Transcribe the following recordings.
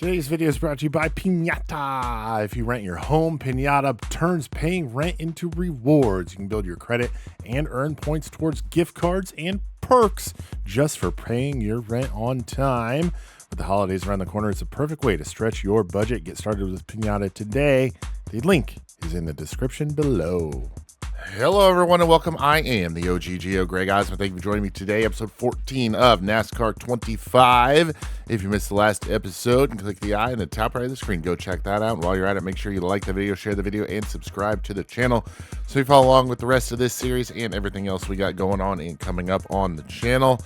Today's video is brought to you by Pinata. If you rent your home, Pinata turns paying rent into rewards. You can build your credit and earn points towards gift cards and perks just for paying your rent on time. With the holidays around the corner, it's a perfect way to stretch your budget. Get started with Pinata today. The link is in the description below. Hello, everyone, and welcome. I am the OGGO, Greg Osmond. Thank you for joining me today, episode 14 of NASCAR 25. If you missed the last episode, and click the eye in the top right of the screen. Go check that out. And while you're at it, make sure you like the video, share the video, and subscribe to the channel so you follow along with the rest of this series and everything else we got going on and coming up on the channel.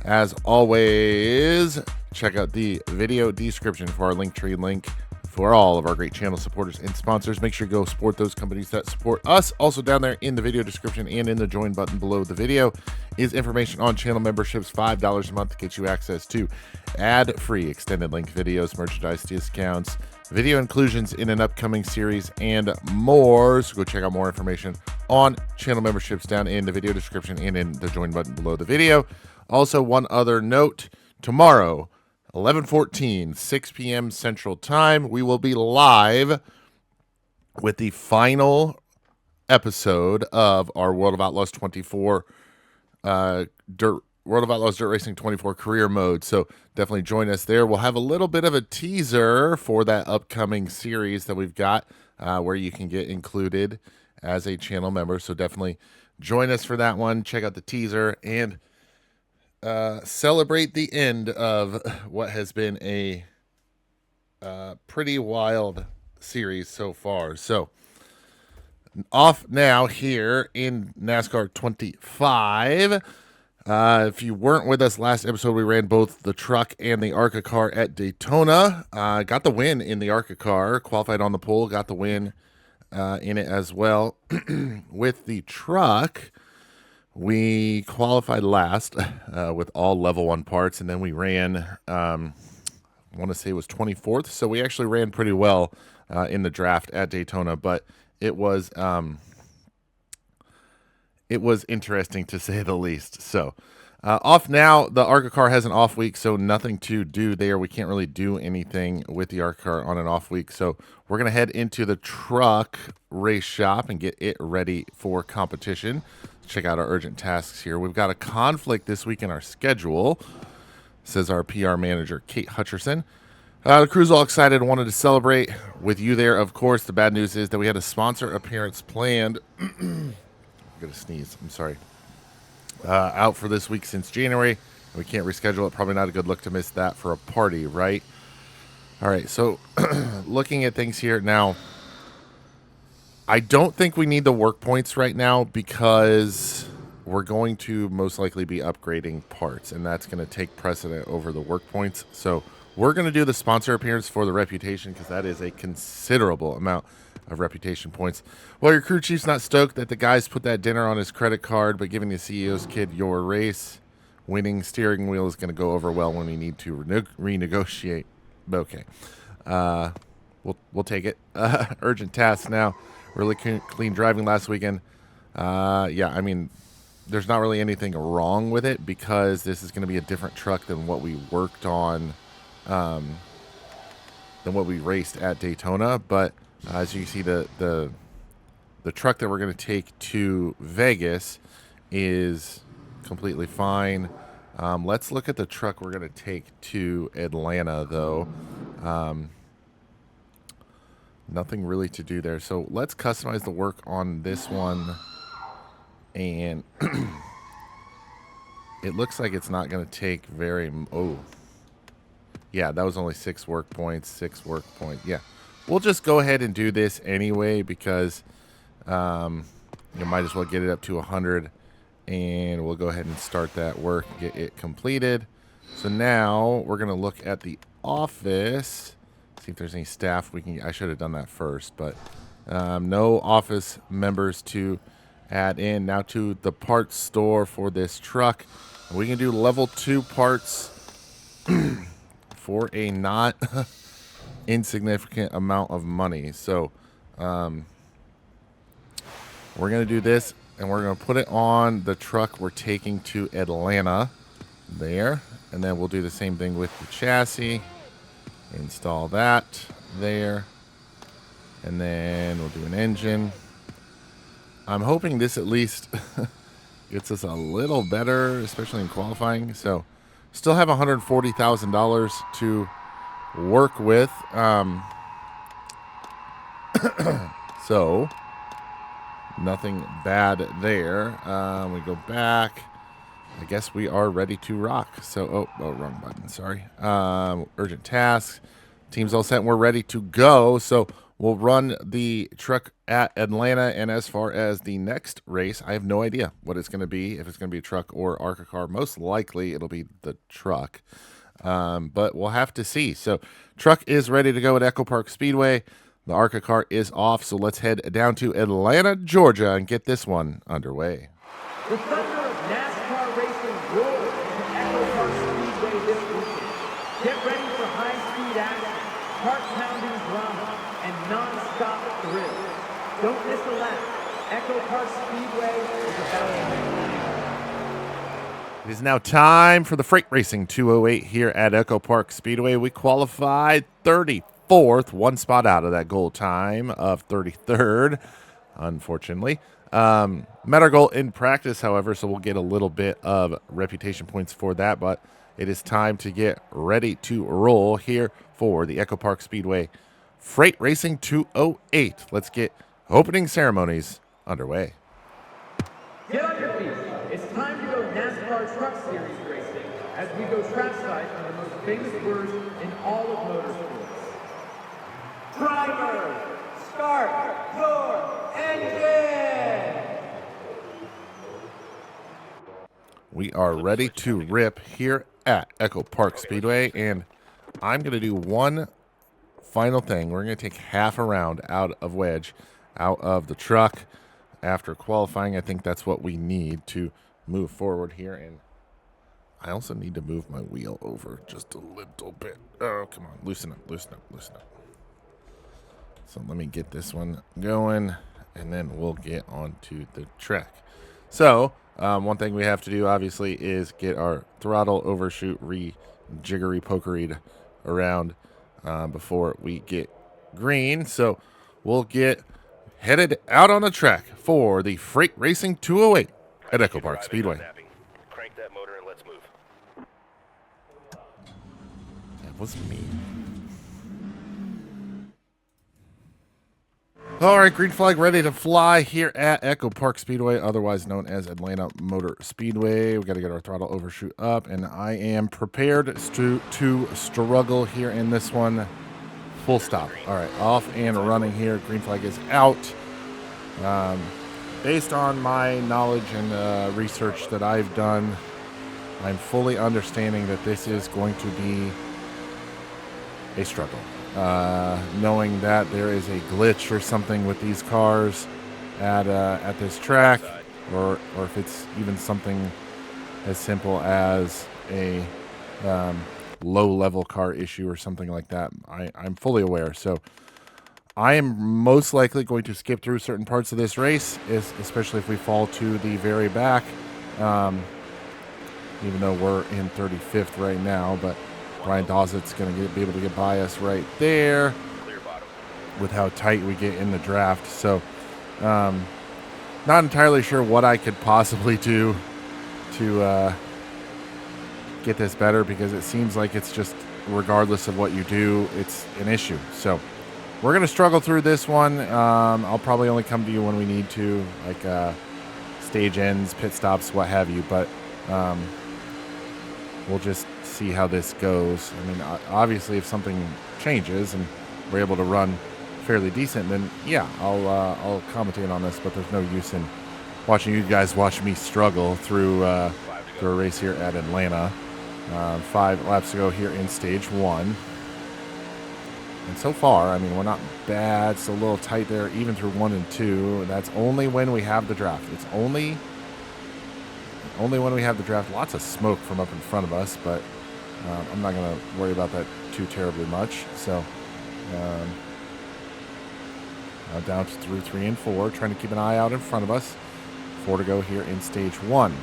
As always, check out the video description for our Linktree link for all of our great channel supporters and sponsors. Make sure you go support those companies that support us. Also down there in the video description and in the join button below the video is information on channel memberships. $5 a month gets you access to ad-free extended length videos, merchandise discounts, video inclusions in an upcoming series, and more. So go check out more information on channel memberships down in the video description and in the join button below the video. Also, one other note, tomorrow, 11/14, 6 p.m. Central Time, we will be live with the final episode of our World of Outlaws 24 World of Outlaws Dirt Racing 24 career mode. So definitely join us there. We'll have a little bit of a teaser for that upcoming series that we've got where you can get included as a channel member. So definitely join us for that one. Check out the teaser and celebrate the end of what has been a pretty wild series so far. So off now here in NASCAR 25. If you weren't with us last episode, we ran both the truck and the ARCA car at Daytona. Got the win in the ARCA car, qualified on the pole, got the win in it as well. With the truck, we qualified last with all level 1 parts, and then we ran, I want to say it was 24th, so we actually ran pretty well in the draft at Daytona, but it was interesting to say the least. So off now, the ARCA car has an off week, so nothing to do there. We can't really do anything with the ARCA car on an off week, so we're going to head into the truck race shop and get it ready for competition. Check out our urgent tasks here. We've got a conflict this week in our schedule, says our PR manager, Kate Hutcherson. The crew's all excited, wanted to celebrate with you there, of course. The bad news is that we had a sponsor appearance planned. I'm going to sneeze. I'm sorry. Out for this week since January. We can't reschedule it. Probably not a good look to miss that for a party, right? All right, so looking at things here now, I don't think we need the work points right now because we're going to most likely be upgrading parts, and that's going to take precedent over the work points. So we're going to do the sponsor appearance for the reputation because that is a considerable amount of reputation points. Well, your crew chief's not stoked that the guys put that dinner on his credit card, but giving the CEO's kid your race, winning steering wheel is going to go over well when we need to renegotiate. Okay. We'll take it. Urgent tasks now. Really clean driving last weekend. Yeah, I mean, there's not really anything wrong with it because this is going to be a different truck than what we worked on, than what we raced at Daytona. But as you can see, the truck that we're going to take to Vegas is completely fine. Let's look at the truck we're going to take to Atlanta, though. Nothing really to do there. So let's customize the work on this one. And it looks like it's not going to take very... Oh. Yeah, that was only 6 work points. 6 work points. Yeah. We'll just go ahead and do this anyway because you might as well get it up to 100. And we'll go ahead and start that work and get it completed. So now we're going to look at the office. See if there's any staff we can. I should have done that first, but no office members to add in. Now to the parts store for this truck. We can do level 2 parts for a not insignificant amount of money. So we're going to do this, and we're going to put it on the truck we're taking to Atlanta there. And then we'll do the same thing with the chassis. Install that there. And then we'll do an engine. I'm hoping this at least gets us a little better, especially in qualifying. So still have $140,000 to work with. So nothing bad there. We go back. I guess we are ready to rock. So, oh, wrong button. Sorry. Urgent tasks. Team's all set and we're ready to go. So we'll run the truck at Atlanta. And as far as the next race, I have no idea what it's going to be. If it's going to be a truck or ARCA car, most likely it'll be the truck. But we'll have to see. So truck is ready to go at Echo Park Speedway. The ARCA car is off. So let's head down to Atlanta, Georgia and get this one underway. The thunder of NASCAR racing roars to Echo Park Speedway this weekend. Get ready for high-speed action, heart-pounding drama, and non-stop thrills. Don't miss a lap. Echo Park Speedway is about to begin. It is now time for the Freight Racing 208 here at Echo Park Speedway. We qualified 34th, one spot out of that goal time of 33rd, unfortunately. Met our goal in practice, however, so we'll get a little bit of reputation points for that, but it is time to get ready to roll here for the Echo Park Speedway Freight Racing 208. Let's get opening ceremonies underway. Get on your feet. It's time to go NASCAR Truck Series racing as we go trackside on the most famous words in all of motorsports. Driver, start your engine! We are ready to rip here at Echo Park Speedway, and I'm going to do one final thing. We're going to take half a round out of wedge, out of the truck after qualifying. I think that's what we need to move forward here, and I also need to move my wheel over just a little bit. Oh, come on. Loosen up, loosen up, loosen up. So let me get this one going, and then we'll get onto the track. So one thing we have to do, obviously, is get our throttle overshoot re-jiggery-pokeried around before we get green. So we'll get headed out on the track for the Freight Racing 208 at Echo Park Speedway. Crank that motor and let's move. That was me. All right, green flag ready to fly here at Echo Park Speedway, otherwise known as Atlanta Motor Speedway. We got to get our throttle overshoot up, and I am prepared to struggle here in this one. Full stop. All right, off and running here. Green flag is out. Based on my knowledge and research that I've done, I'm fully understanding that this is going to be a struggle. Knowing that there is a glitch or something with these cars at this track, or if it's even something as simple as a low-level car issue or something like that, I'm fully aware. So I am most likely going to skip through certain parts of this race, especially if we fall to the very back, even though we're in 35th right now, but Brian Dawson's going to be able to get by us right there with how tight we get in the draft. So not entirely sure what I could possibly do to get this better, because it seems like it's just, regardless of what you do, it's an issue. So we're going to struggle through this one. I'll probably only come to you when we need to, like stage ends, pit stops, what have you. But we'll just see how this goes. I mean, obviously, if something changes and we're able to run fairly decent, then yeah, I'll commentate on this. But there's no use in watching you guys watch me struggle through a race here at Atlanta. 5 laps to go here in stage 1. And so far, I mean, we're not bad. It's a little tight there, even through 1 and 2. That's only when we have the draft. It's only when we have the draft. Lots of smoke from up in front of us, but I'm not going to worry about that too terribly much. So down to through 3 and 4, trying to keep an eye out in front of us. 4 to go here in stage 1.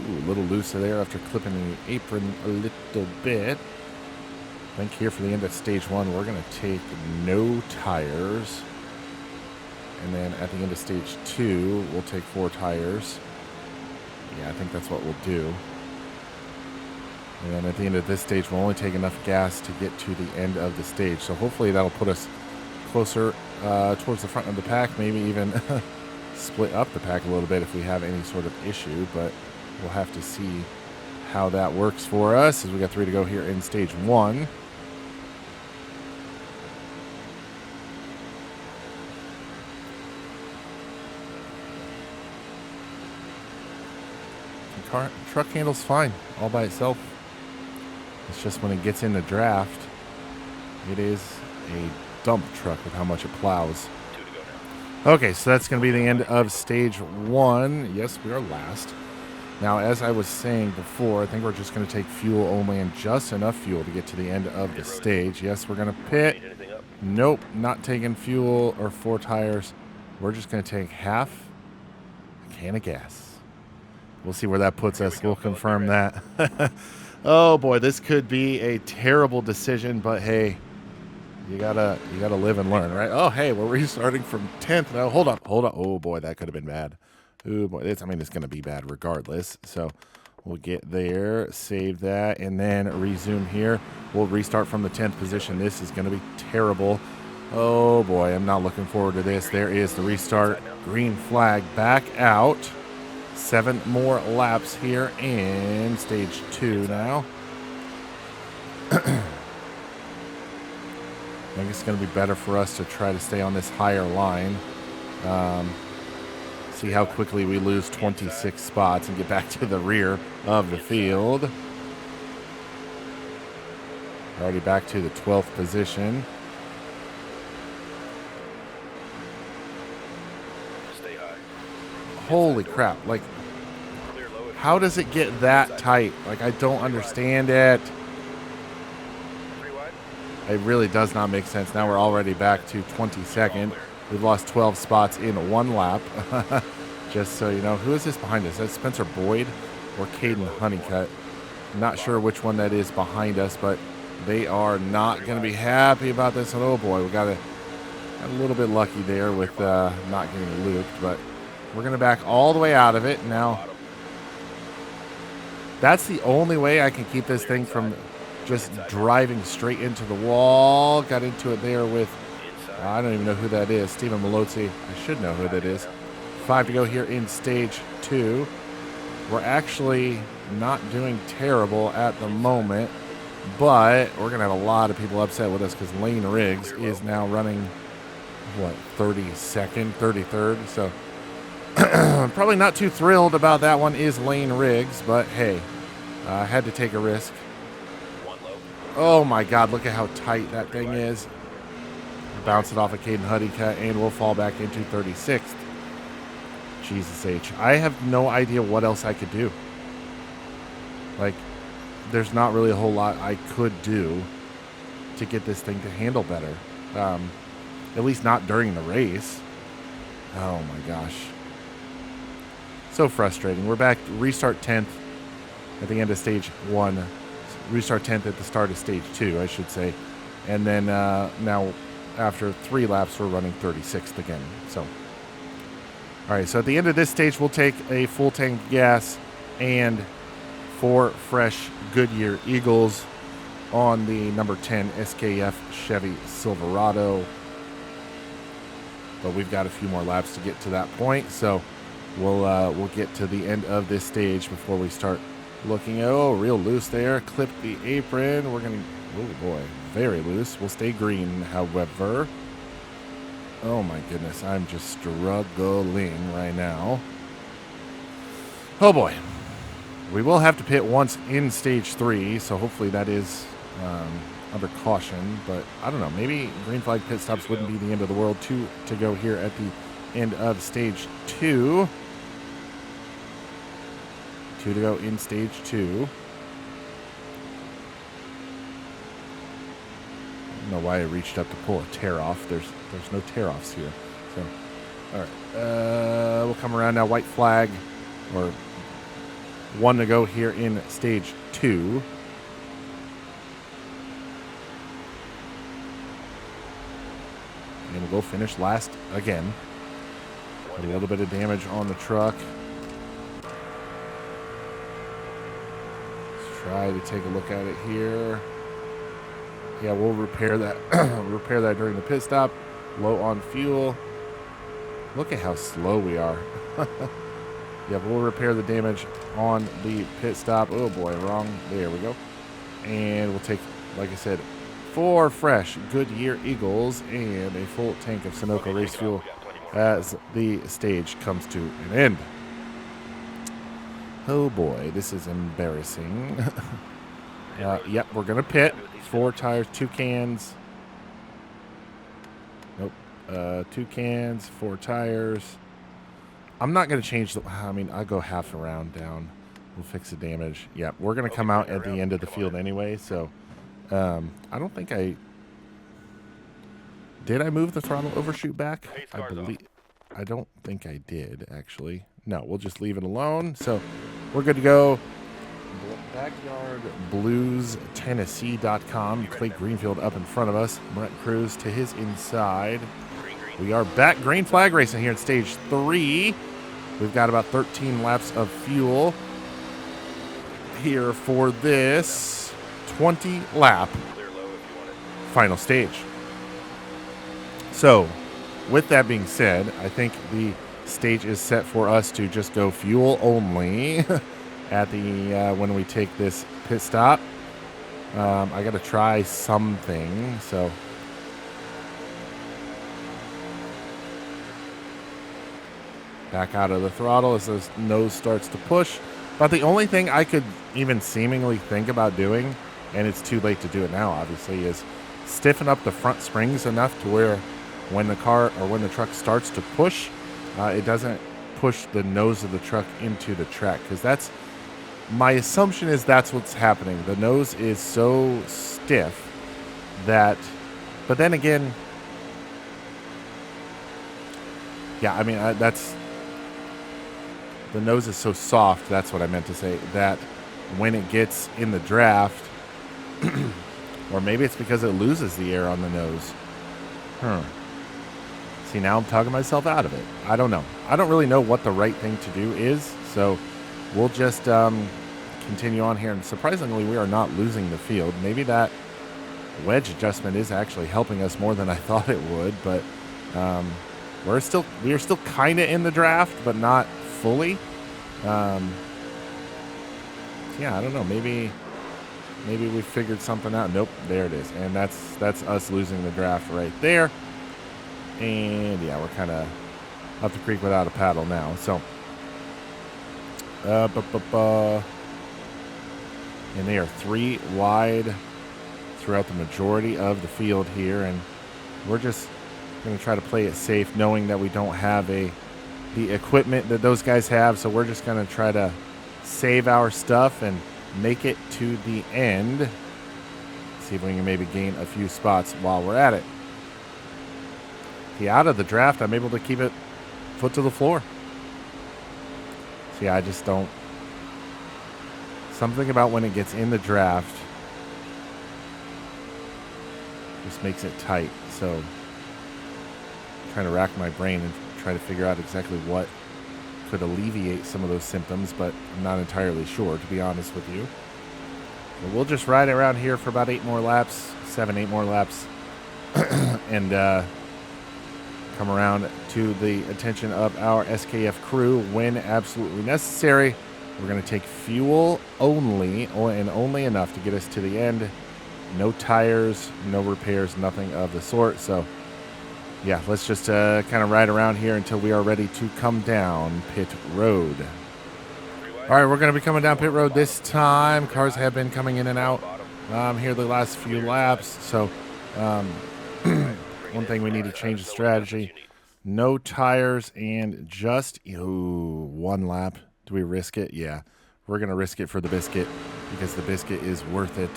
Ooh, a little looser there after clipping the apron a little bit. I think here for the end of stage 1, we're going to take no tires. And then at the end of stage 2, we'll take 4 tires. Yeah, I think that's what we'll do. And then at the end of this stage, we'll only take enough gas to get to the end of the stage. So hopefully that'll put us closer towards the front of the pack, maybe even split up the pack a little bit if we have any sort of issue. But we'll have to see how that works for us as we got 3 to go here in stage 1. Truck handles fine all by itself. It's just when it gets in the draft, it is a dump truck with how much it plows. 2 to go now. Okay, so that's going to be the end of stage 1. Yes, we are last. Now, as I was saying before, I think we're just going to take fuel only and just enough fuel to get to the end of the stage. Yes, we're going to pit. Need anything up? Nope, not taking fuel or 4 tires. We're just going to take half a can of gas. We'll see where that puts us. We'll confirm that. Oh boy, this could be a terrible decision, but hey, you gotta live and learn, right? Oh hey, we're restarting from 10th now. Hold on. Oh boy, that could have been bad. Oh boy, it's gonna be bad regardless. So we'll get there, save that, and then resume here. We'll restart from the 10th position. This is gonna be terrible. Oh boy, I'm not looking forward to this. There is the restart. Green flag back out. 7 more laps here in stage 2 now. I think it's going to be better for us to try to stay on this higher line. See how quickly we lose 26 spots and get back to the rear of the field. Already back to the 12th position. Stay high. Holy crap. Like, Clear low. how does it get that tight? Like, I don't understand it. 3 wide. It really does not make sense. Now we're already back to 22nd. We've lost 12 spots in 1 lap. Just so you know. Who is this behind us? That's Spencer Boyd or Caden Honeycutt. Not sure which one that is behind us, but they are not going to be happy about this. And oh boy, we got a little bit lucky there with not getting looped, but we're going to back all the way out of it. Now, that's the only way I can keep this thing from just driving straight into the wall. Got into it there with, I don't even know who that is, Stephen Malozzi. I should know who that is. 5 to go here in stage 2. We're actually not doing terrible at the moment, but we're going to have a lot of people upset with us because Lane Riggs is now running, 32nd, 33rd. So probably not too thrilled about that one is Lane Riggs, but hey, I had to take a risk. 1 low. Oh my God, look at how tight that thing is. Bounce it off of Caden Honeycutt, and we'll fall back into 36th. Jesus H. I have no idea what else I could do. Like, there's not really a whole lot I could do to get this thing to handle better. At least not during the race. Oh my gosh. So frustrating. We're back, restart 10th at the end of stage 1. Restart 10th at the start of stage 2, I should say. And then now after 3 laps, we're running 36th again. So, all right, so at the end of this stage, we'll take a full tank of gas and 4 fresh Goodyear Eagles on the number 10 SKF Chevy Silverado. But we've got a few more laps to get to that point, so we'll get to the end of this stage before we start looking. Oh, real loose there. Clip the apron. We're going to, oh boy, very loose. We'll stay green, however. Oh my goodness, I'm just struggling right now. Oh boy. We will have to pit once in stage 3, so hopefully that is under caution. But I don't know, maybe green flag pit stops wouldn't be the end of the world. 2 to go here at the end of stage 2. 2 to go in stage 2. I don't know why I reached up to pull a tear off. There's no tear offs here. So, all right, we'll come around now. White flag, or one to go here in stage 2. And we'll go finish last again. A little bit of damage on the truck. Let's try to take a look at it here. Yeah, we'll repair that. Repair that during the pit stop. Low on fuel. Look at how slow we are. Yeah, we'll repair the damage on the pit stop. Oh boy, wrong. There we go. And we'll take, like I said, 4 fresh Goodyear Eagles and a full tank of Sunoco race fuel as the stage comes to an end. Oh boy, this is embarrassing. Yep, we're going to pit. 4 tires, 2 cans. Nope. 2 cans, 4 tires. I'm not going to change the... I mean, I'll go half a round down. We'll fix the damage. Yep, we're going to come out at the end of the field anyway, so... I don't think I... Did I move the throttle overshoot back? I don't think I did, actually. No, we'll just leave it alone. So, we're good to go. BackyardBluesTennessee.com. Clay Greenfield up in front of us. Brent Cruz to his inside. We are back green flag racing here in stage 3. We've got about 13 laps of fuel here for this 20 lap final stage. So, with that being said, I think the stage is set for us to just go fuel only at the when we take this pit stop. I got to try something, so back out of the throttle as the nose starts to push. But the only thing I could even seemingly think about doing, and it's too late to do it now, obviously, is stiffen up the front springs enough to where when the car or when the truck starts to push, it doesn't push the nose of the truck into the track, because that's my assumption is that's what's happening. The nose is so stiff that, but then again, yeah, I mean, that's, the nose is so soft, that's what I meant to say, that when it gets in the draft, or maybe it's because it loses the air on the nose. See, now I'm talking myself out of it. I don't know. I don't really know what the right thing to do is, so we'll just continue on here. And surprisingly, we are not losing the field. Maybe that wedge adjustment is actually helping us more than I thought it would, but we are still kind of in the draft, but not fully. Yeah, I don't know. Maybe we figured something out. Nope, there it is, and that's us losing the draft right there. And yeah, we're kind of up the creek without a paddle now. So, and they are 3 wide throughout the majority of the field here, and we're just going to try to play it safe, knowing that we don't have the equipment that those guys have. So we're just going to try to save our stuff and make it to the end. See if we can maybe gain a few spots while we're at it. See, out of the draft, I'm able to keep it foot to the floor. See, I just don't. Something about when it gets in the draft just makes it tight. So I'm trying to rack my brain and try to figure out exactly what could alleviate some of those symptoms, but I'm not entirely sure, to be honest with you. But we'll just ride around here for about 8 more laps, 7-8 more laps, and come around to the attention of our SKF crew when absolutely necessary. We're going to take fuel only, and only enough to get us to the end. No tires, no repairs, nothing of the sort. So, yeah, let's just kind of ride around here until we are ready to come down pit road. All right, we're going to be coming down pit road this time. Cars have been coming in and out here the last few laps. So, one thing we need to change the strategy. No tires and just 1 lap. Do we risk it? Yeah. We're going to risk it for the biscuit because the biscuit is worth it.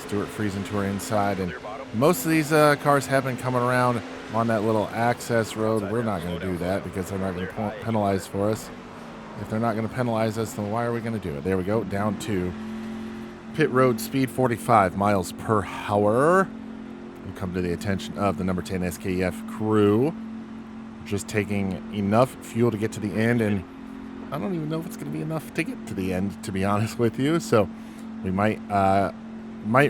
Stewart freezing to our inside. And most of these cars have been coming around on that little access road. We're not going to do that because they're not going to penalize for us. If they're not going to penalize us, then why are we going to do it? There we go. Down to pit road speed 45 miles per hour. We'll come to the attention of the number 10 SKF crew. Just taking enough fuel to get to the end, and I don't even know if it's going to be enough to get to the end, to be honest with you. So we might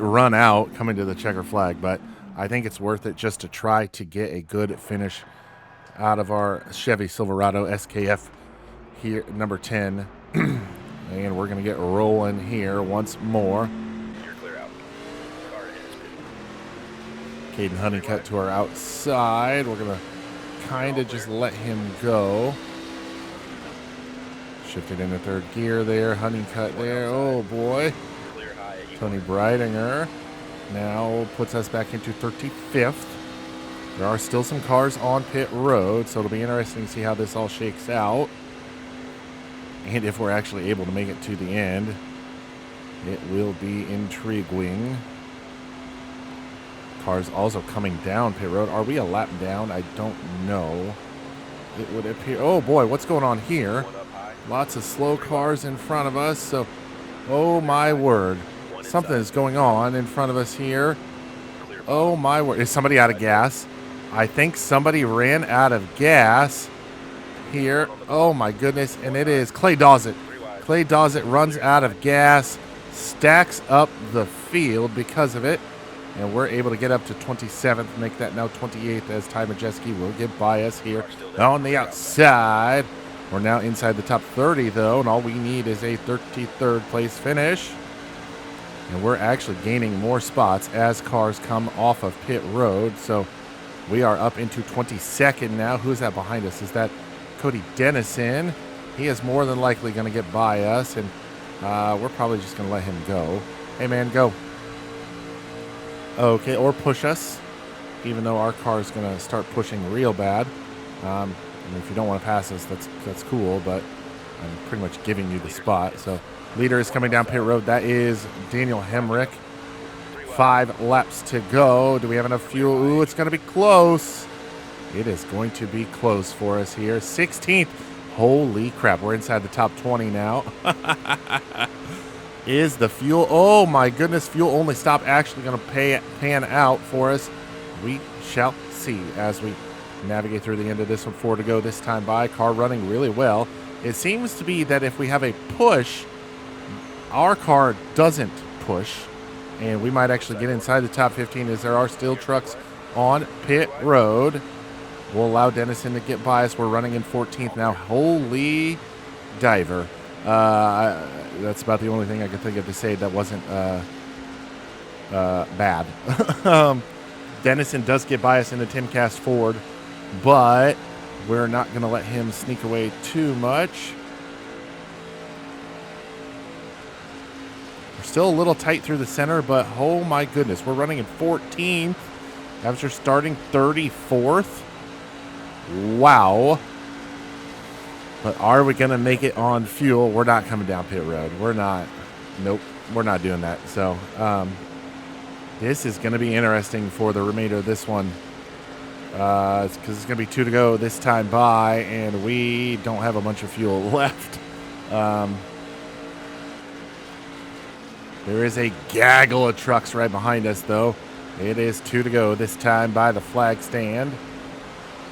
run out coming to the checker flag, but I think it's worth it just to try to get a good finish out of our Chevy Silverado SKF here, number 10. And we're going to get rolling here once more. You're clear out. Car ahead is Caden Honeycutt to our outside. We're going to kind of just let him go. Shifted into third gear there. Honeycutt there. Oh, boy. clear high at Tony Breidinger now puts us back into 35th. There are still some cars on pit road, so it'll be interesting to see how this all shakes out. And if we're actually able to make it to the end, it will be intriguing. Cars also coming down pit road. Are we a lap down? I don't know. It would appear. Oh boy, what's going on here? One up high. Lots of slow cars in front of us. So, oh my word. Something is going on in front of us here. Clear. Oh my word. Is somebody out of gas? I think somebody ran out of gas here. Oh my goodness. And it is Clay Dawsett. Clay Dawsett runs out of gas, stacks up the field because of it. And we're able to get up to 27th, make that now 28th as Ty Majeski will get by us here on the outside. We're now inside the top 30, though, and all we need is a 33rd place finish. And we're actually gaining more spots as cars come off of pit road. So we are up into 22nd now. Who's that behind us? Is that Cody Dennison? He is more than likely going to get by us, and we're probably just going to let him go. Hey, man, go. Okay, or push us, even though our car is going to start pushing real bad. I mean, if you don't want to pass us, that's cool, but I'm pretty much giving you the spot. So leader is coming down pit road. That is Daniel Hemrick. 5 laps to go. Do we have enough fuel? Ooh, it's going to be close. It is going to be close for us here. 16th. Holy crap, we're inside the top 20 now. Is the fuel, oh my goodness, fuel only stop actually going to pan out for us? We shall see as we navigate through the end of this one. 4 to go this time by. Car running really well. It seems to be that if we have a push, our car doesn't push, and we might actually get inside the top 15 as there are still trucks on pit road. We'll allow Dennison to get by us. We're running in 14th now. Holy diver. That's about the only thing I could think of to say that wasn't bad. Dennison does get by us in the Timcast Ford, but we're not going to let him sneak away too much. We're still a little tight through the center, but oh my goodness, we're running in 14th after starting 34th. Wow. But are we going to make it on fuel? We're not coming down pit road. We're not. Nope. We're not doing that. So this is going to be interesting for the remainder of this one. Because it's going to be 2 to go this time by, and we don't have a bunch of fuel left. There is a gaggle of trucks right behind us, though. It is 2 to go this time by the flag stand.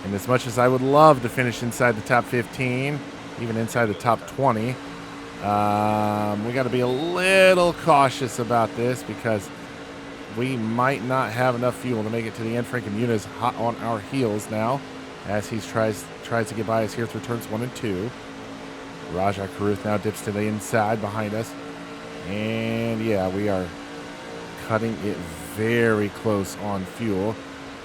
And as much as I would love to finish inside the top 15, even inside the top 20, we got to be a little cautious about this because we might not have enough fuel to make it to the end. Frankie Muniz hot on our heels now as he tries to get by us here through turns 1 and 2. Raja Caruth now dips to the inside behind us. And yeah, we are cutting it very close on fuel.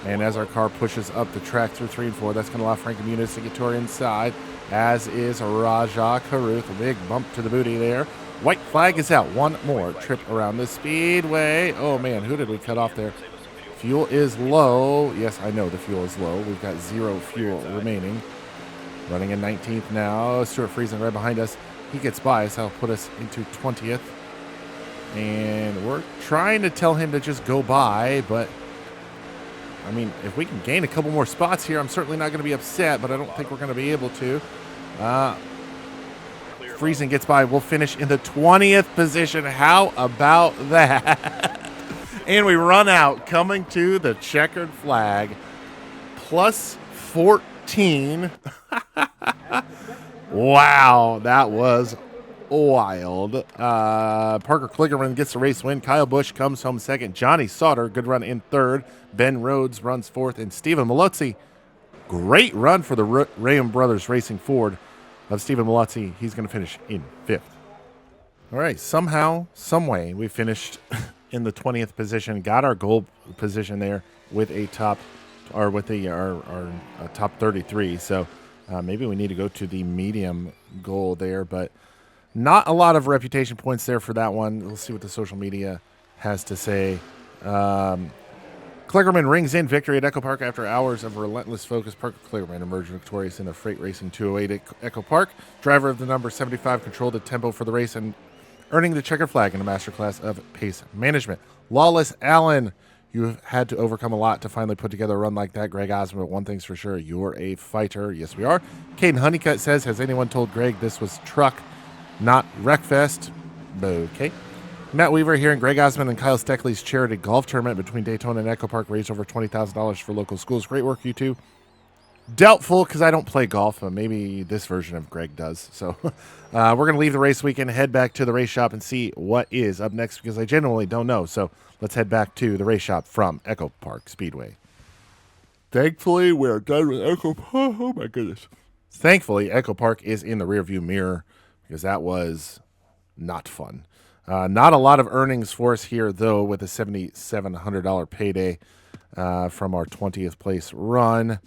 And as our car pushes up the track through 3 and 4, that's going to allow Frankie Muniz to get to our inside, as is Raja Caruth. A big bump to the booty there. White flag is out. One more trip around the speedway. Oh, man, who did we cut off there? Fuel is low. Yes, I know the fuel is low. We've got 0 fuel remaining. Running in 19th now. Stuart Friesen right behind us. He gets by us. That'll put us into 20th. And we're trying to tell him to just go by, but I mean, if we can gain a couple more spots here, I'm certainly not going to be upset, but I don't think we're going to be able to. Friesen gets by. We'll finish in the 20th position. How about that? And we run out, coming to the checkered flag. Plus 14. Wow, that was wild. Parker Kligerman gets the race win. Kyle Busch comes home second. Johnny Sauter, good run in third. Ben Rhodes runs fourth. And Stephen Maluzzi, great run for the Rayam Brothers Racing Ford of Stephen Maluzzi. He's going to finish in fifth. All right, somehow, some way, we finished in the 20th position. Got our goal position there with a top, or with our top 33. So maybe we need to go to the medium goal there, but not a lot of reputation points there for that one. We'll see what the social media has to say. Kligerman rings in victory at Echo Park after hours of relentless focus. Parker Kligerman emerged victorious in the Freight Racing 208 at Echo Park. Driver of the number 75 controlled the tempo for the race and earning the checkered flag in a masterclass of pace management. Lawless Allen, you had to overcome a lot to finally put together a run like that. Greg Osmond, one thing's for sure, you're a fighter. Yes, we are. Caden Honeycutt says, has anyone told Greg this was truck, not Wreckfest? Okay. Matt Weaver here, and Greg Osmond and Kyle Steckley's charity golf tournament between Daytona and Echo Park raised over $20,000 for local schools. Great work, you two. Doubtful, because I don't play golf, but maybe this version of Greg does. So we're going to leave the race weekend, head back to the race shop, and see what is up next, because I genuinely don't know. So let's head back to the race shop from Echo Park Speedway. Thankfully, we're done with Echo Park. Oh, my goodness. Thankfully, Echo Park is in the rearview mirror, because that was not fun. Not a lot of earnings for us here, though, with a $7,700 payday from our 20th place run.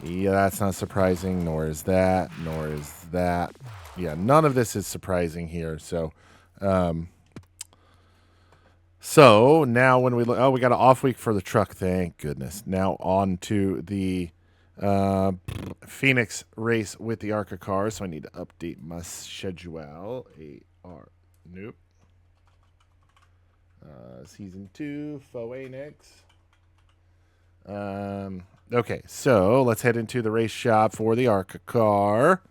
Yeah, that's not surprising, nor is that. Yeah, none of this is surprising here. So now when we look, we got an off week for the truck, thank goodness. Now on to the Phoenix race with the ARCA cars. So I need to update my schedule. Nope. Season 2, Phoenix. Okay, so let's head into the race shop for the ARCA car.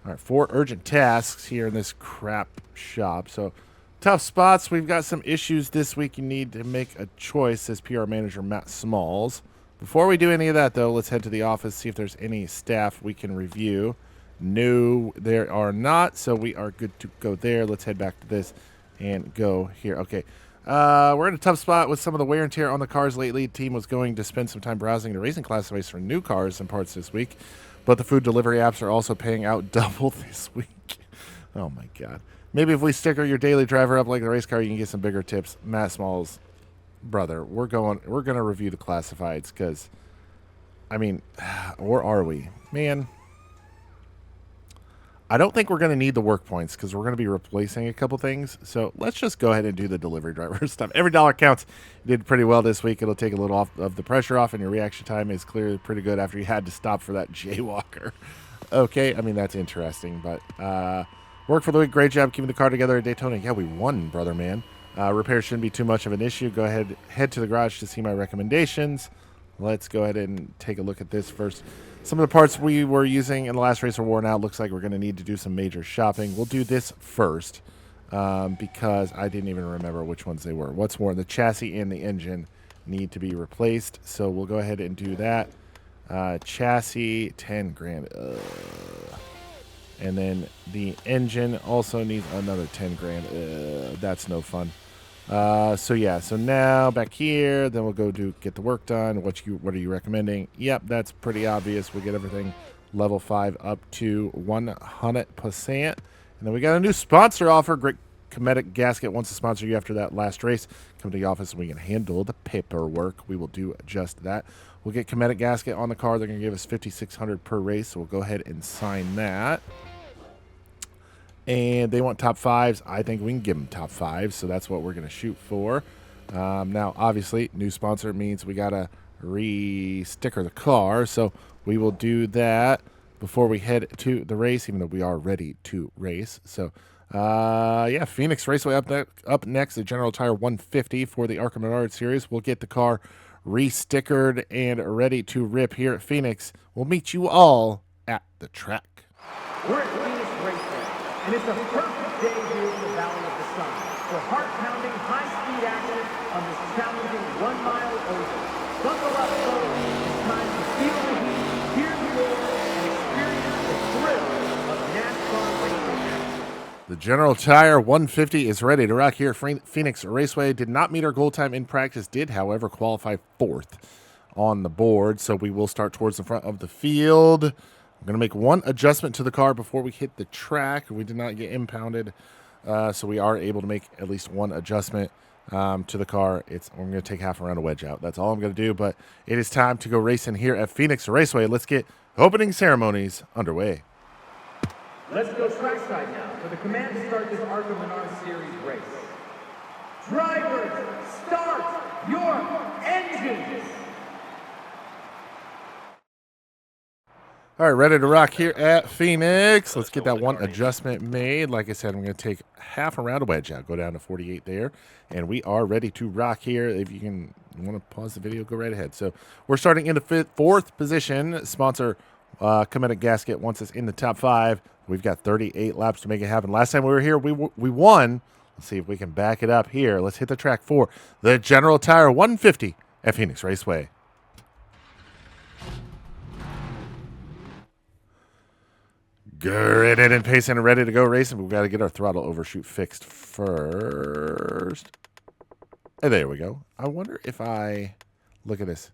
All right, 4 urgent tasks here in this crap shop. So, tough spots. We've got some issues this week. You need to make a choice, says PR manager Matt Smalls. Before we do any of that, though, let's head to the office, see if there's any staff we can review. No, there are not, so we are good to go there. Let's head back to this and go here. Okay. We're in a tough spot with some of the wear and tear on the cars lately. The team was going to spend some time browsing the racing classifieds for new cars and parts this week, but the food delivery apps are also paying out double this week. Oh my God. Maybe if we sticker your daily driver up like the race car, you can get some bigger tips. Matt Smalls, brother, we're going to review the classifieds because, I mean, or are we? Man, I don't think we're going to need the work points because we're going to be replacing a couple things. So let's just go ahead and do the delivery driver stuff. Every dollar counts. You did pretty well this week. It'll take a little off of the pressure off, and your reaction time is clearly pretty good after you had to stop for that jaywalker. Okay, I mean, that's interesting. But work for the week. Great job keeping the car together at Daytona. Yeah, we won, brother man. Repairs shouldn't be too much of an issue. Go ahead, head to the garage to see my recommendations. Let's go ahead and take a look at this first. Some of the parts we were using in the last race are worn out. Looks like we're going to need to do some major shopping. We'll do this first because I didn't even remember which ones they were. What's more, the chassis and the engine need to be replaced. So we'll go ahead and do that. Chassis, 10 grand. And then the engine also needs another 10 grand. That's no fun. So now back here, then we'll go get the work done. What are you recommending? Yep, that's pretty obvious. We get everything level 5 up to 100%. And then we got a new sponsor offer. Great Cometic Gasket wants to sponsor you after that last race. Come to the office and we can handle the paperwork. We will do just that. We'll get Cometic Gasket on the car. They're going to give us $5,600 per race, so we'll go ahead and sign that. And they want top 5s. I think we can give them top 5s, so that's what we're going to shoot for. Now, obviously, new sponsor means we got to re-sticker the car, so we will do that before we head to the race, even though we are ready to race. So, Phoenix Raceway up next, the General Tire 150 for the ARCA Menard Series. We'll get the car re-stickered and ready to rip here at Phoenix. We'll meet you all at the track. We're at Phoenix Raceway. And it's a perfect day here in the Valley of the Sun for heart-pounding, high-speed action on this challenging 1 mile oval. Buckle up, folks. It's time to feel the heat, hear the roar, and experience the thrill of NASCAR racing. The General Tire 150 is ready to rock here at Phoenix Raceway. Did not meet our goal time in practice, did, however, qualify 4th on the board. So we will start towards the front of the field. I'm going to make one adjustment to the car before we hit the track. We did not get impounded, so we are able to make at least one adjustment to the car. I'm going to take half a round of wedge out. That's all I'm going to do, but it is time to go racing here at Phoenix Raceway. Let's get opening ceremonies underway. Let's go trackside now for the command to start this ARCA Menard Series race. Drivers, start your engines! All right, ready to rock here at Phoenix. Let's get that one adjustment made. Like I said, I'm going to take half a round of wedge out, go down to 48 there, and we are ready to rock here. If you want to pause the video, go right ahead. So we're starting in the fourth position. Sponsor Comedic Gasket wants us in the top 5. We've got 38 laps to make it happen. Last time we were here, we won. Let's see if we can back it up here. Let's hit the track for the General Tire 150 at Phoenix Raceway. Gritted and pacing and ready to go racing. We've got to get our throttle overshoot fixed first. And there we go. I wonder if I look at this.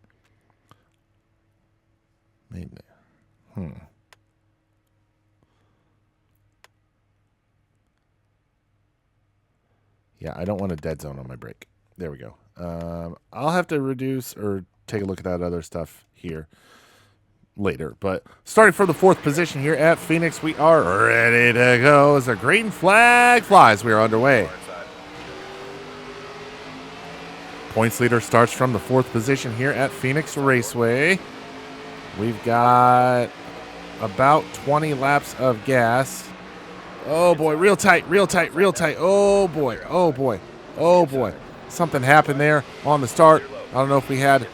Yeah, I don't want a dead zone on my brake. There we go. I'll have to reduce or take a look at that other stuff here later. But starting from the 4th position here at Phoenix, we are ready to go as the green flag flies. We are underway. Points leader starts from the 4th position here at Phoenix Raceway. We've got about 20 laps of gas. Oh boy, real tight, real tight, real tight. Oh boy, oh boy, oh boy. Something happened there on the start. I don't know if we had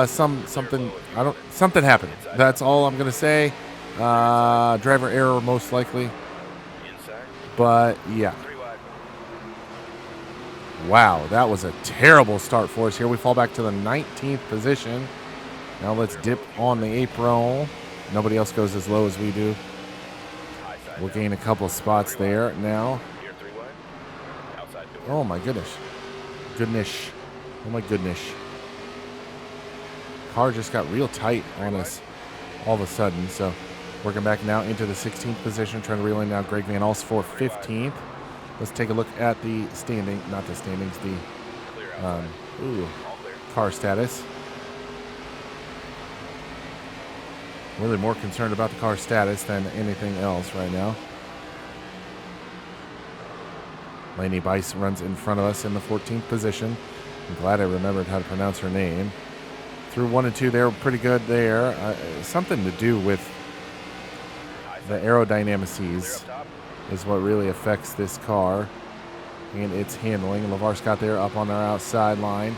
something happened. That's all I'm gonna say. Driver error most likely. But yeah. Wow, that was a terrible start for us here. We fall back to the 19th position. Now let's dip on the apron. Nobody else goes as low as we do. We'll gain a couple of spots there now. Oh my goodness. Oh my goodness. Car just got real tight on us all of a sudden. So working back now into the 16th position, trying to reel in now Greg Van Alst for 15th. Let's take a look at the car status. Really more concerned about the car status than anything else right now. Lainey Bice runs in front of us in the 14th position. I'm glad I remembered how to pronounce her name. Through 1 and 2, they were pretty good there. Something to do with the aerodynamics is what really affects this car and its handling. LeVar Scott there up on our outside line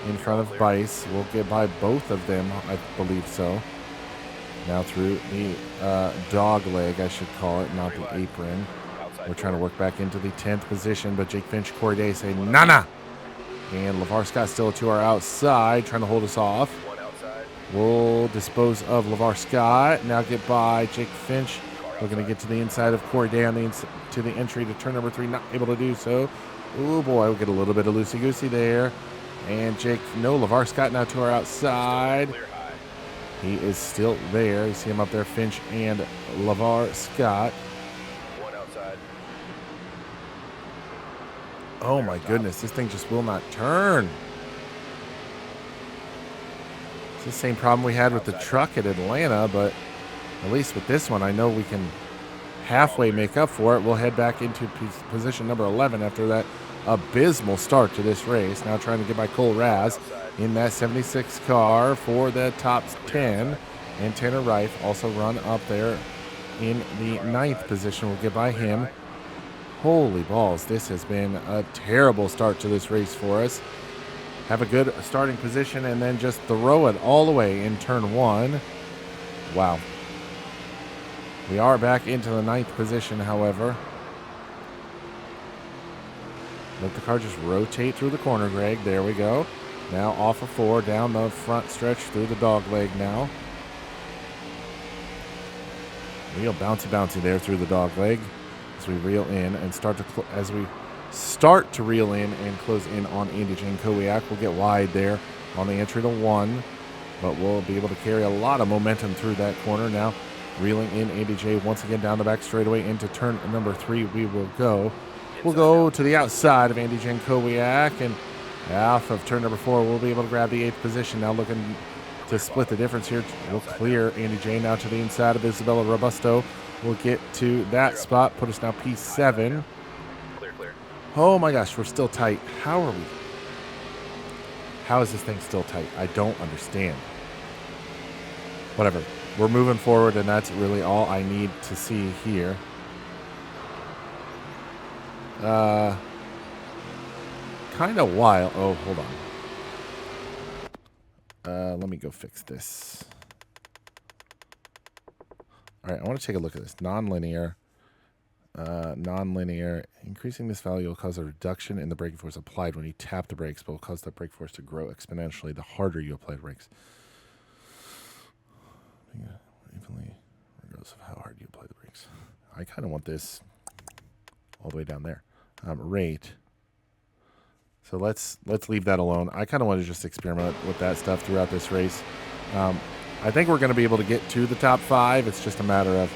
in front of Bice. We'll get by both of them, I believe so. Now through the dog leg, I should call it, not the apron. We're trying to work back into the 10th position, but Jake Finch, Corey Day say, "Nana!" And LeVar Scott still to our outside, trying to hold us off. We'll dispose of LeVar Scott. Now get by Jake Finch. We're going to get to the inside of Corey Day to the entry to turn number 3. Not able to do so. Oh boy, we'll get a little bit of loosey-goosey there. And LeVar Scott now to our outside. He is still there. You see him up there, Finch and LeVar Scott. Oh my goodness, this thing just will not turn. It's the same problem we had with the truck at Atlanta, but at least with this one, I know we can halfway make up for it. We'll head back into position number 11 after that abysmal start to this race. Now trying to get by Cole Raz in that 76 car for the top 10. And Tanner Reif also run up there in the 9th position. We'll get by him. Holy balls, this has been a terrible start to this race for us. Have a good starting position and then just throw it all the way in turn 1. Wow. We are back into the 9th position, however. Let the car just rotate through the corner, Greg. There we go. Now off of 4, down the front stretch through the dog leg now. Real bouncy there through the dog leg as we reel in and start to reel in and close in on Andy Jankowiak. We'll get wide there on the entry to 1, but we'll be able to carry a lot of momentum through that corner. Now reeling in Andy J once again down the back straightaway into turn number 3. We will go. We'll go to the outside of Andy Jankowiak, and off of turn number 4, we'll be able to grab the 8th position. Now looking to split the difference here. We'll clear Andy J now to the inside of Isabella Robusto. We'll get to that spot, put us now P7. Clear. Oh my gosh, we're still tight. How is this thing still tight? I don't understand. Whatever. We're moving forward, and that's really all I need to see here. Kind of wild. Oh, hold on. Let me go fix this. All right, I want to take a look at this. Nonlinear. Increasing this value will cause a reduction in the braking force applied when you tap the brakes, but will cause the brake force to grow exponentially the harder you apply the brakes. Evenly, regardless of how hard you apply the brakes. I kind of want this all the way down there. Rate. So let's leave that alone. I kind of want to just experiment with that stuff throughout this race. I think we're going to be able to get to the top 5. It's just a matter of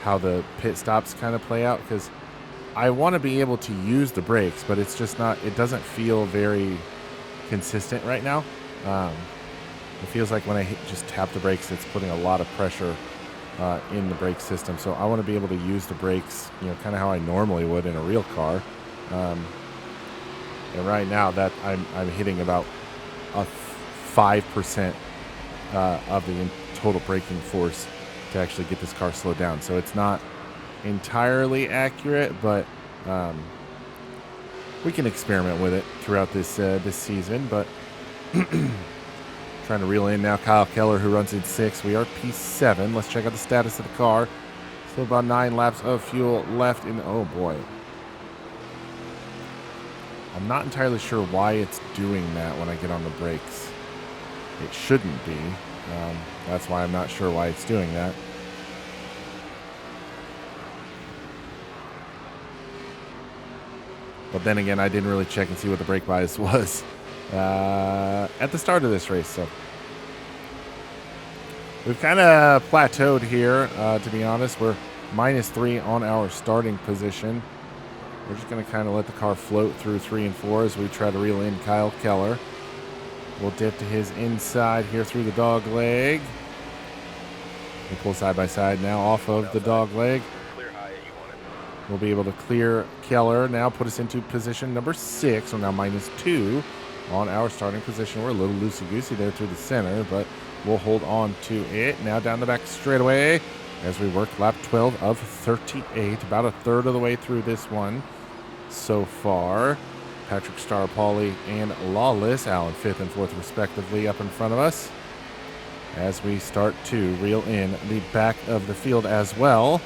how the pit stops kind of play out, because I want to be able to use the brakes, but it's just not. It doesn't feel very consistent right now. It feels like when I just tap the brakes, it's putting a lot of pressure in the brake system. So I want to be able to use the brakes, kind of how I normally would in a real car. And right now that I'm hitting about a 5% of the total braking force to actually get this car slowed down. So it's not entirely accurate, but we can experiment with it throughout this season. But trying to reel in now Kyle Keller, who runs in 6th. We are P7. Let's check out the status of the car. Still about 9 laps of fuel left in. Oh boy. I'm not entirely sure why it's doing that when I get on the brakes. It shouldn't be. That's why I'm not sure why it's doing that. But then again, I didn't really check and see what the brake bias was at the start of this race. So we've kind of plateaued here, to be honest. We're -3 on our starting position. We're just going to kind of let the car float through 3 and 4 as we try to reel in Kyle Keller. We'll dip to his inside here through the dog leg. We pull side by side now off of the dog leg. Clear high, you want it. We'll be able to clear Keller now, put us into position number 6. We're now -2 on our starting position. We're a little loosey-goosey there through the center, but we'll hold on to it. Now down the back straightaway as we work lap 12 of 38, about a third of the way through this one so far. Patrick Star, Pauly, and Lawless, Allen 5th and 4th respectively, up in front of us as we start to reel in the back of the field as well.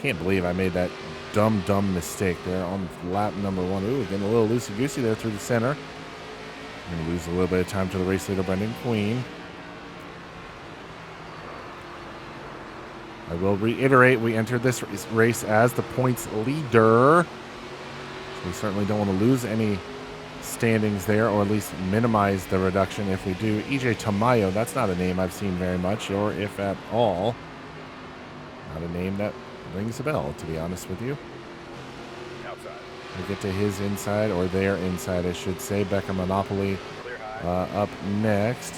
Can't believe I made that dumb mistake there on lap number 1. Ooh, getting a little loosey-goosey there through the center. I'm going to lose a little bit of time to the race leader, Brendan Queen. I will reiterate, we entered this race as the points leader. So we certainly don't want to lose any standings there, or at least minimize the reduction if we do. EJ Tamayo, that's not a name I've seen very much, or if at all. Not a name that rings a bell, to be honest with you. Outside. We get to his inside, or their inside, I should say. Becca Monopoly Clear high. up next.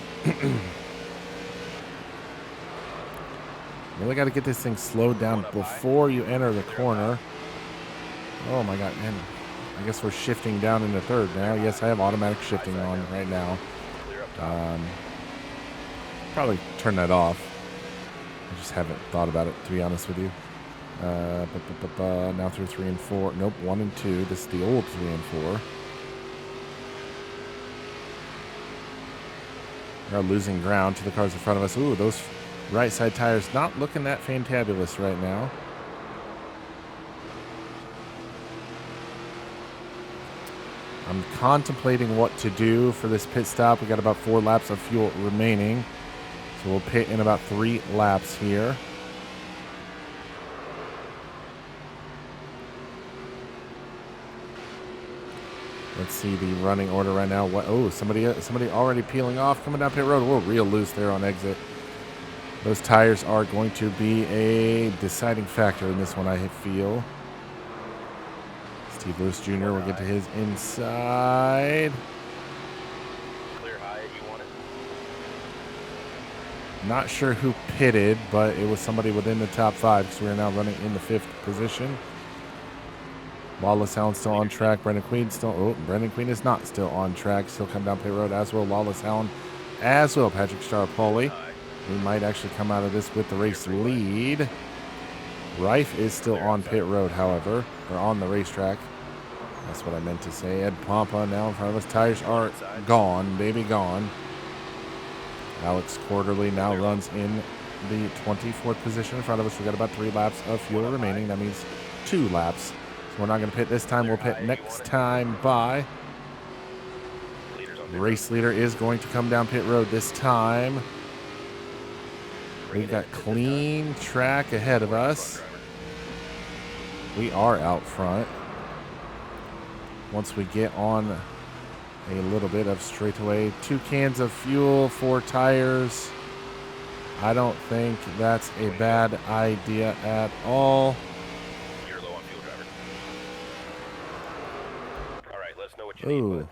Really got to get this thing slowed down before you enter the corner. Oh my God, man. I guess we're shifting down into 3rd now. Yes, I have automatic shifting on right now. Clear up top. Probably turn that off. I just haven't thought about it, to be honest with you. Now through 3 and 4. Nope, 1 and 2. This is the old 3 and 4. We are losing ground to the cars in front of us. Ooh, those Right side tire's not looking that fantabulous right now. I'm contemplating what to do for this pit stop. We got about 4 laps of fuel remaining. So we'll pit in about 3 laps here. Let's see the running order right now. What? Oh, somebody already peeling off, coming down pit road. We're real loose there on exit. Those tires are going to be a deciding factor in this one, I feel. Steve Lewis Jr. will get to his inside. Clear high, you want it? Not sure who pitted, but it was somebody within the top 5 because we are now running in the 5th position. Lawless Hound still on track. Brendan Queen is not still on track. Still come down pit road as well. Lawless Hound as well. Patrick Star-Pauly. We might actually come out of this with the race lead. Rife is still on pit road, however, or on the racetrack. That's what I meant to say. Ed Pompa now in front of us. Tires are gone, baby, gone. Alex Quarterly now runs in the 24th position in front of us. We've got about 3 laps of fuel remaining. That means 2 laps. So we're not going to pit this time. We'll pit next time by. The race leader is going to come down pit road this time. We've got clean track ahead of us. We are out front. Once we get on a little bit of straightaway, 2 cans of fuel, 4 tires. I don't think that's a bad idea at all. You're low on fuel, driver. All right, let's know what you Ooh. need,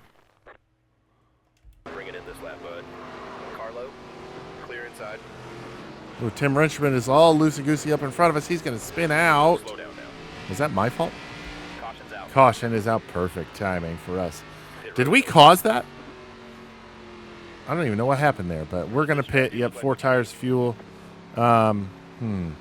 bud. Bring it in this lap, bud. Carlo, clear inside. Ooh, Tim Wrenchman is all loosey-goosey up in front of us. He's going to spin out. Slow down now. Was that my fault? Caution's out. Caution is out. Perfect timing for us. Did we cause that? I don't even know what happened there, but we're going to pit. Yep, 4 tires, fuel. We're going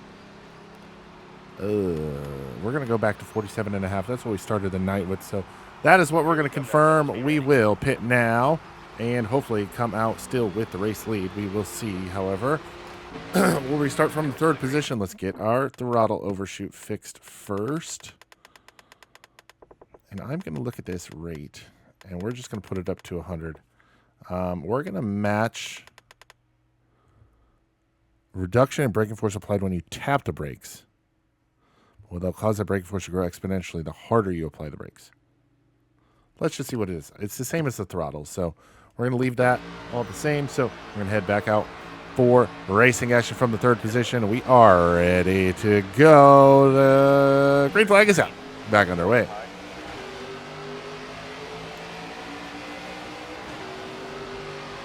to go back to 47.5. That's what we started the night with. So that is what we're going to confirm. We will pit now and hopefully come out still with the race lead. We will see, however. We'll restart from the 3rd position. Let's get our throttle overshoot fixed first. And I'm going to look at this rate, and we're just going to put it up to 100. We're going to match reduction in braking force applied when you tap the brakes. Well, they'll cause the braking force to grow exponentially the harder you apply the brakes. Let's just see what it is. It's the same as the throttle, so we're going to leave that all the same. So we're going to head back out for racing action from the 3rd position. We are ready to go. The green flag is out. Back underway.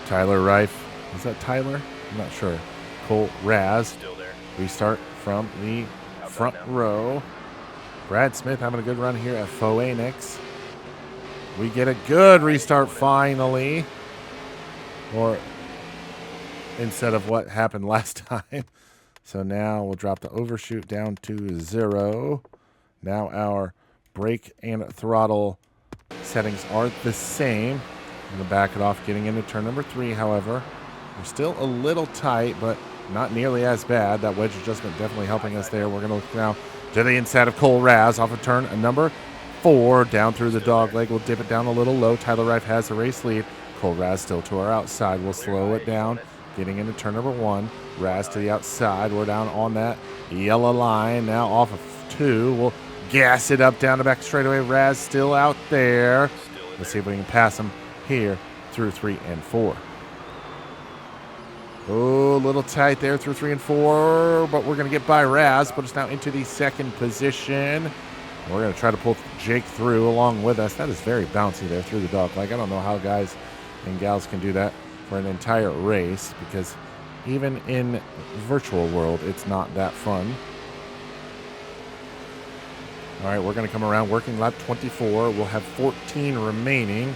Tyler Rife. Is that Tyler? I'm not sure. Cole Raz. Still there. Restart from the front row. Brad Smith having a good run here at Phoenix. We get a good restart finally. Or instead of what happened last time. So now we'll drop the overshoot down to 0. Now our brake and throttle settings are the same. I'm going to back it off getting into turn number 3, however. We're still a little tight, but not nearly as bad. That wedge adjustment definitely helping us there. We're going to look now to the inside of Cole Raz off of turn number 4. Down through the dog leg. We'll dip it down a little low. Tyler Rife has the race lead. Cole Raz still to our outside. We'll slow it down. Getting into turn number 1. Raz to the outside. We're down on that yellow line. Now off of 2. We'll gas it up down the back straightaway. Raz still out there. Let's see if we can pass him here through 3 and 4. Oh, a little tight there through 3 and 4, but we're going to get by Raz. Put us now into the 2nd position. We're going to try to pull Jake through along with us. That is very bouncy there through the dog leg. I don't know how guys and gals can do that for an entire race, because even in virtual world, it's not that fun. All right, we're going to come around working lap 24. We'll have 14 remaining.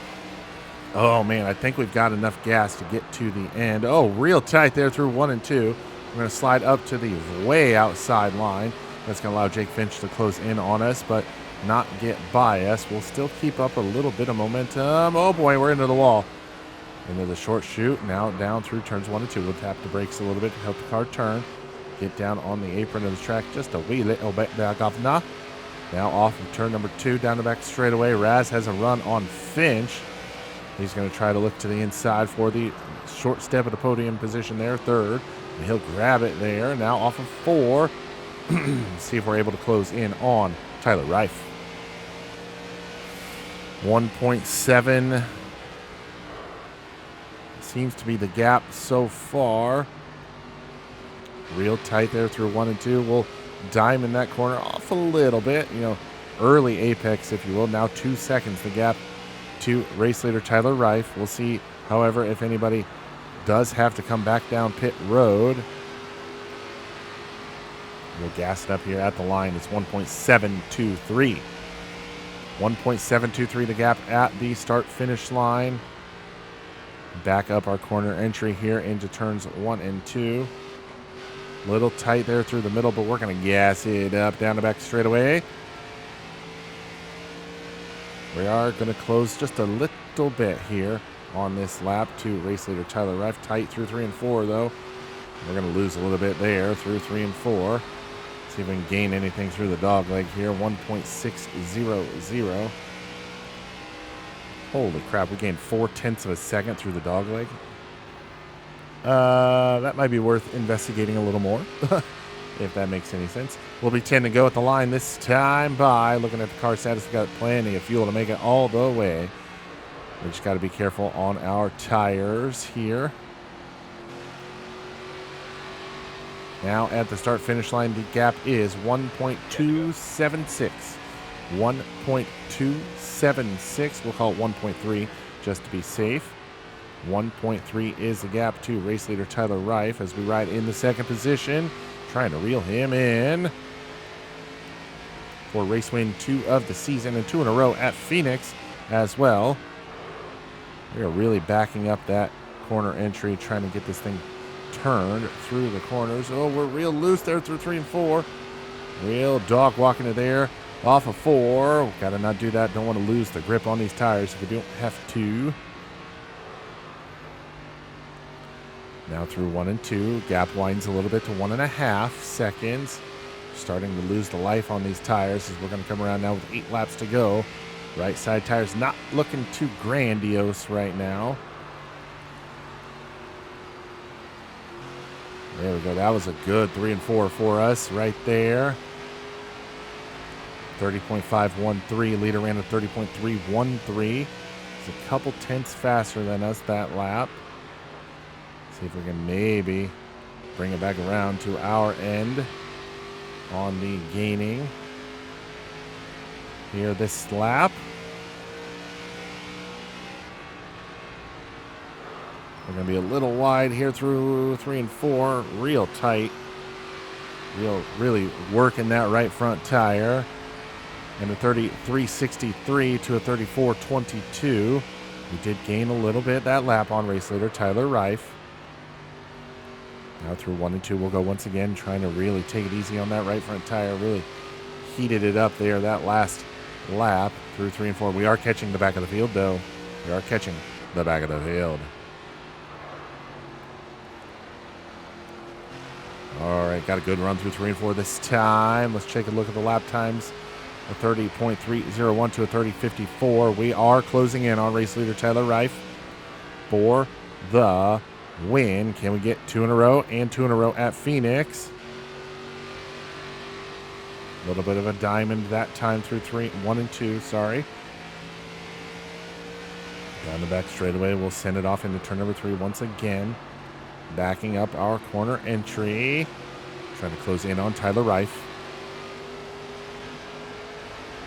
Oh, man, I think we've got enough gas to get to the end. Oh, real tight there through 1 and 2. We're going to slide up to the way outside line. That's going to allow Jake Finch to close in on us, but not get by us. We'll still keep up a little bit of momentum. Oh, boy, we're into the wall. Into the short chute. Now down through turns 1 and 2. We'll tap the brakes a little bit to help the car turn. Get down on the apron of the track just a wee little bit back off. Now off of turn number 2, down the back straightaway. Raz has a run on Finch. He's going to try to look to the inside for the short step of the podium position there, third. And he'll grab it there. Now off of 4. See if we're able to close in on Tyler Reif. 1.7 seems to be the gap so far. Real tight there through 1 and 2. We'll diamond that corner off a little bit. Early apex, if you will. Now 2 seconds, the gap to race leader Tyler Reif. We'll see, however, if anybody does have to come back down pit road. We'll gas it up here at the line. It's 1.723. 1.723 the gap at the start-finish line. Back up our corner entry here into turns 1 and 2. Little tight there through the middle, but we're going to gas it up down the back straightaway. We are going to close just a little bit here on this lap to race leader Tyler Reif. Tight through 3 and 4, though. We're going to lose a little bit there through 3 and 4. See if we can gain anything through the dog leg here. 1.600. Holy crap, we gained 0.4 of a second through the dog leg. That might be worth investigating a little more, if that makes any sense. We'll be 10 to go at the line this time by looking at the car status. We've got plenty of fuel to make it all the way. We just got to be careful on our tires here. Now at the start-finish line, the gap is 1.276. 1.276. We'll call it 1.3 just to be safe. 1.3 is the gap to race leader Tyler Reif as we ride in the second position, trying to reel him in for race win 2 of the season and 2 in a row at Phoenix as well. We are really backing up that corner entry, trying to get this thing turned through the corners. Oh, we're real loose there through 3 and 4. Real dog walking it there off of 4. Got to not do that. Don't want to lose the grip on these tires if we don't have to. Now through 1 and 2. Gap winds a little bit to 1.5 seconds. Starting to lose the life on these tires as we're going to come around now with 8 laps to go. Right side tires not looking too grandiose right now. There we go. That was a good 3 and 4 for us right there. 30.513. Leader ran a 30.313. It's a couple tenths faster than us that lap. See if we can maybe bring it back around to our end on the gaining here this lap. We're going to be a little wide here through 3 and 4. Real tight. Really working that right front tire. And a 33.63 to a 34.22. We did gain a little bit that lap on race leader Tyler Reif. Now through 1 and 2, we'll go once again, trying to really take it easy on that right front tire. Really heated it up there that last lap through 3 and 4. We are catching the back of the field, though. We are catching the back of the field. All right, got a good run through 3 and 4 this time. Let's take a look at the lap times. A 30.301 to a 30.54. We are closing in on race leader Tyler Reif for the win. Can we get 2 in a row and 2 in a row at Phoenix? A little bit of a diamond that time through 1 and 2, sorry. Down the back straightaway, we'll send it off into turn number 3 once again. Backing up our corner entry. Trying to close in on Tyler Reif.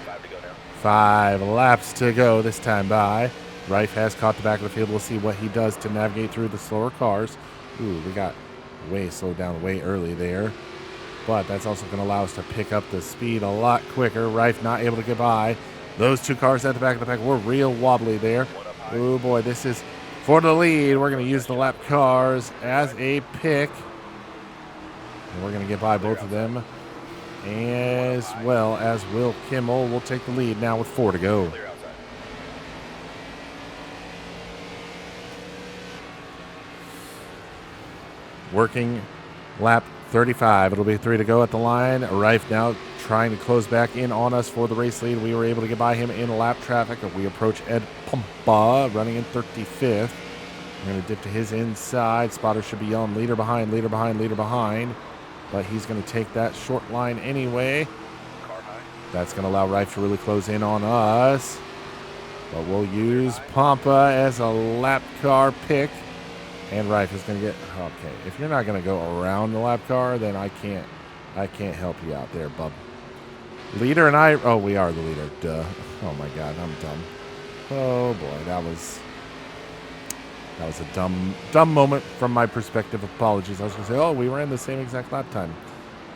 5 to go now. 5 laps to go this time by. Reif has caught the back of the field. We'll see what he does to navigate through the slower cars. Ooh, we got way slowed down way early there. But that's also going to allow us to pick up the speed a lot quicker. Reif not able to get by. Those 2 cars at the back of the pack were real wobbly there. Oh boy, this is for the lead. We're going to use the lap cars as a pick. And we're going to get by both of them. As well as Will Kimmel will take the lead now with 4 to go. Clear outside. working lap 35. It'll be 3 to go at the line. Rife now trying to close back in on us for the race lead. We were able to get by him in lap traffic. We approach Ed Pumpa running in 35th. We're going to dip to his inside. Spotter should be yelling leader behind, leader behind, leader behind. But he's going to take that short line anyway. That's going to allow Rife to really close in on us. But we'll use Pampa as a lap car pick. And Rife is going to get... Okay, if you're not going to go around the lap car, then I can't help you out there, bub. Leader and I... Oh, we are the leader. Duh. Oh, my God, I'm dumb. Oh, boy, that was a dumb moment from my perspective. Apologies. I was going to say, oh, we were in the same exact lap time.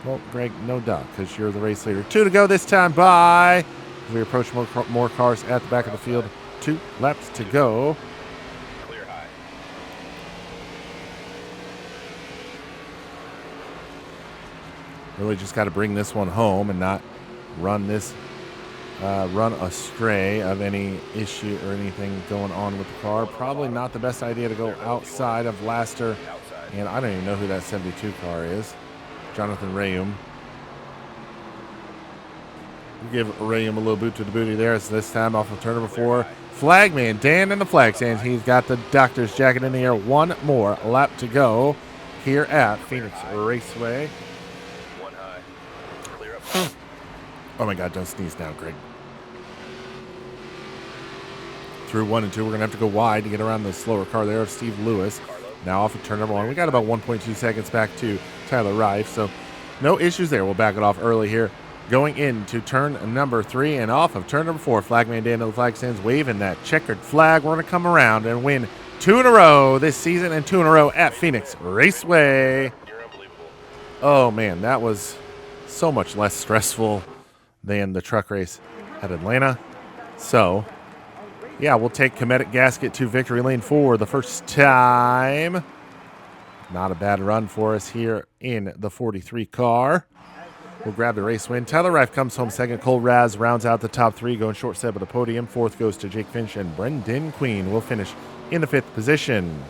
Well, Greg, no doubt, because you're the race leader. 2 to go this time. Bye. We approach more cars at the back of the field. 2 laps to go. Clear high. Really just got to bring this one home and not run astray of any issue or anything going on with the car. Probably not the best idea to go outside of Laster. And I don't even know who that 72 car is. Jonathan Rayum. We'll give Rayum a little boot to the booty there. So this time off of turn number 4. Flagman Dan in the flag stands. He's got the doctor's jacket in the air. 1 more lap to go here at Phoenix Raceway. 1 high. Clear up. Oh my God, don't sneeze now, Greg. Through 1 and 2, we're going to have to go wide to get around the slower car there of Steve Lewis. Now off of turn number 1. We got about 1.2 seconds back to Tyler Rife, so no issues there. We'll back it off early here. Going into turn number 3 and off of turn number 4. Flagman Dan to the flag stands waving that checkered flag. We're going to come around and win 2 in a row this season and 2 in a row at Phoenix Raceway. You're unbelievable. Oh, man, that was so much less stressful than the truck race at Atlanta. So, yeah, we'll take Cometic Gasket to victory lane for the first time. Not a bad run for us here in the 43 car. We'll grab the race win. Tyler Rife comes home second. Cole Raz rounds out the top 3, going short set of the podium. 4th goes to Jake Finch, and Brendan Queen will finish in the 5th position.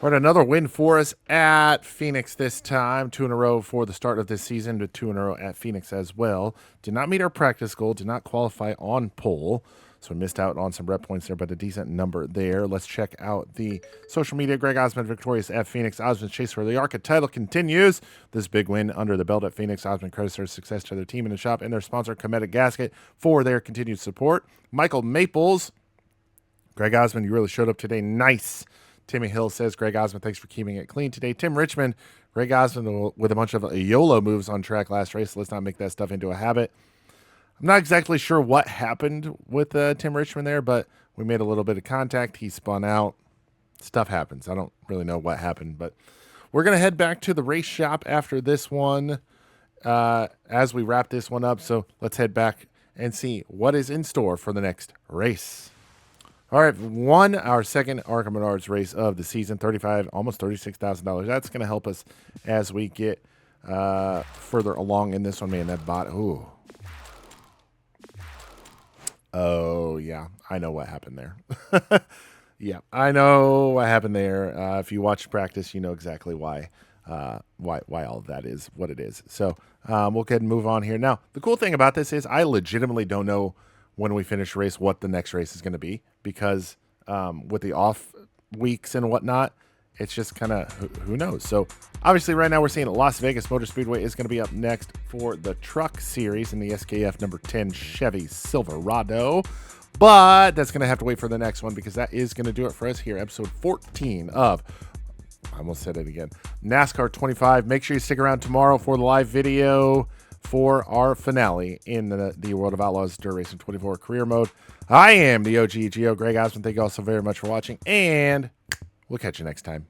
We're at another win for us at Phoenix this time. 2 in a row for the start of this season, but 2 in a row at Phoenix as well. Did not meet our practice goal, did not qualify on pole. So we missed out on some rep points there, but a decent number there. Let's check out the social media. Greg Osmond victorious at Phoenix. Osmond's chase for the ARCA title continues. This big win under the belt at Phoenix. Osmond credits their success to their team in the shop and their sponsor, Cometic Gasket, for their continued support. Michael Maples. Greg Osmond, you really showed up today. Nice. Timmy Hill says, Greg Osmond, thanks for keeping it clean today. Tim Richmond, Greg Osmond with a bunch of YOLO moves on track last race. Let's not make that stuff into a habit. I'm not exactly sure what happened with Tim Richmond there, but we made a little bit of contact. He spun out. Stuff happens. I don't really know what happened, but we're going to head back to the race shop after this one as we wrap this one up. So let's head back and see what is in store for the next race. All right, won our second ARCA Menards race of the season, almost $36,000. That's going to help us as we get further along in this one. Man, that bot, ooh. Oh, yeah, I know what happened there. Yeah, I know what happened there. If you watch practice, you know exactly why all of that is what it is. So we'll go ahead and move on here. Now, the cool thing about this is I legitimately don't know when we finish a race what the next race is going to be, because with the off weeks and whatnot, it's just kind of who knows. So obviously right now we're seeing Las Vegas Motor Speedway is going to be up next for the truck series in the SKF number 10 Chevy Silverado. But that's going to have to wait for the next one, because that is going to do it for us here. Episode 14 of, I almost said it again, NASCAR 25. Make sure you stick around tomorrow for the live video for our finale in the World of Outlaws Dirt Racing 24 career mode. I am the OG Geo, Greg Osmond. Thank you all so very much for watching, and we'll catch you next time.